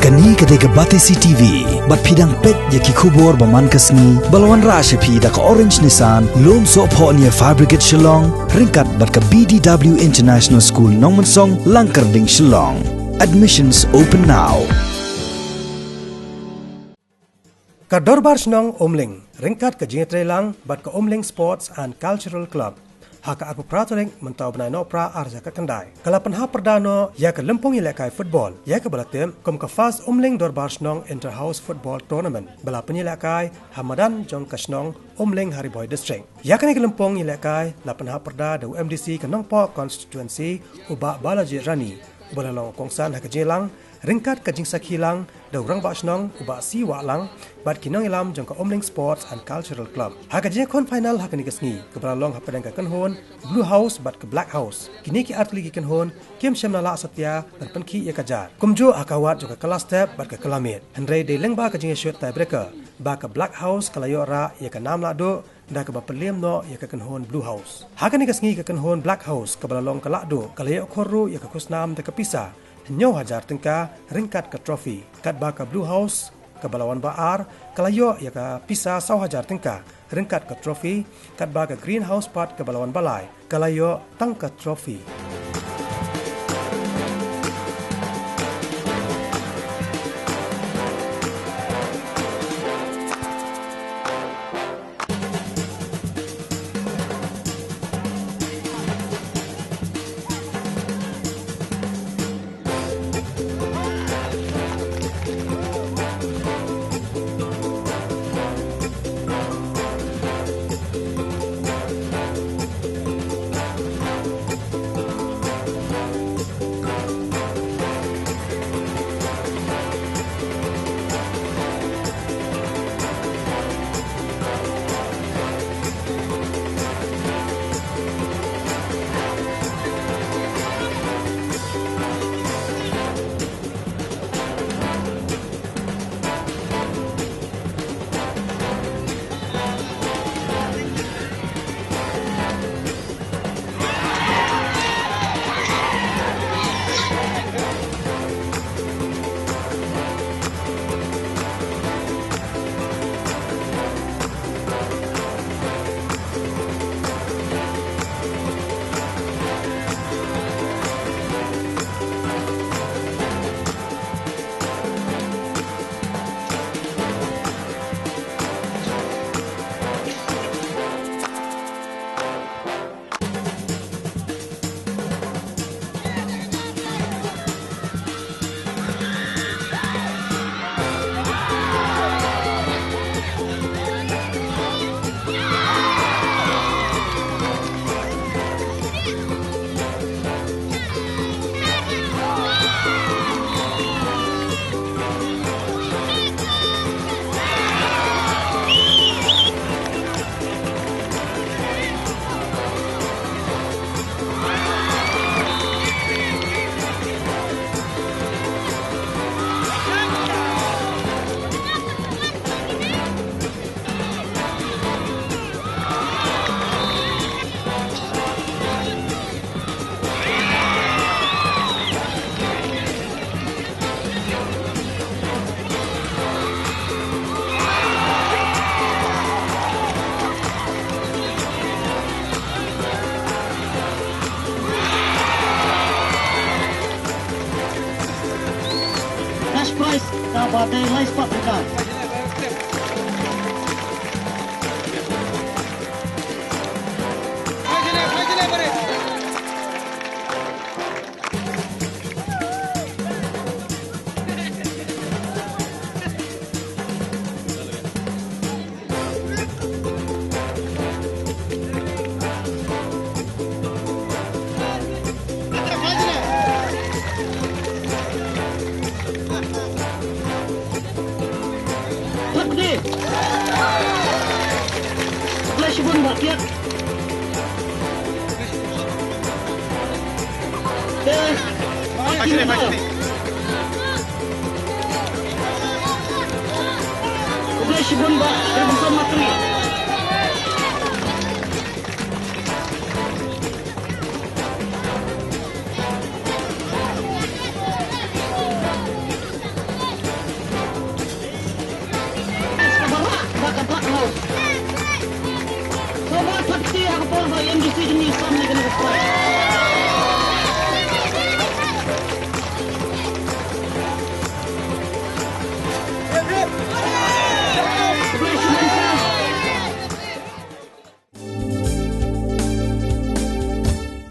Kani ketika batesi TV, bat pidang pet yaki kubur baman kasni, balawan rasha pi da ka orange nisan, lom so po niya fabricate Shnong, ringkat bat ka BDW International School Nong Mansong, Langkarding Shnong. Admissions open now. Ka Dorbar Shnong Umling, ringkat ka jingetrelang bat ka Umling Sports and Cultural Club. Haka aku pratoring mentau benai no pra arja ka kendai. Kalapan ha perdano ya ka lempung ilekai football. Ya ka balatem kom ka fast Umling Dorbar Shnong Inter-House Football Tournament. Bala penyilekai Hamadan jong ka Shnong Umling Hariboy District. Ya ka ni lempung ilekai lapan ha perda da UMDC ka Nongpo Constituency uba Balaji Rani. Balalong kongsan ha ka jelang ringkat ka jingsak hilang da urang ba Shnong uba si wa lang bat kinong ilam jong ka Umling Sports and Cultural Club. Ha ka kon final ha ka ni kasngi ka balalong ha padang ka kanhon Blue House bat ka Black House. Kini ki atli ki kanhon kem shem na la satya dan panki ya kajar. Kumjo akawat jong ka kelas step bat ka kalamit. Henry de leng ba ka jing shot tie breaker ba ka Black House kalayo ra ya ka nam la do da ka bapelem no ya ka kanhon Blue House. Ha ka ni kasngi ka kanhon Black House ka balalong ka la do kalayo khorru ya ka kusnam da ka pisa. Nyo hajar tengka ringkat ka trophy kat ba ka Blue House ka balawan ba ar kalayo ya ka pisa saw hajar tengka ringkat ka trophy kat ba ka Greenhouse part ka balawan balai kalayo tangka trophy. Dapat nilai spot dekat. Flash pun rakyat. Flash pun bersama materi. Kapal ba industri ini sama dengan price.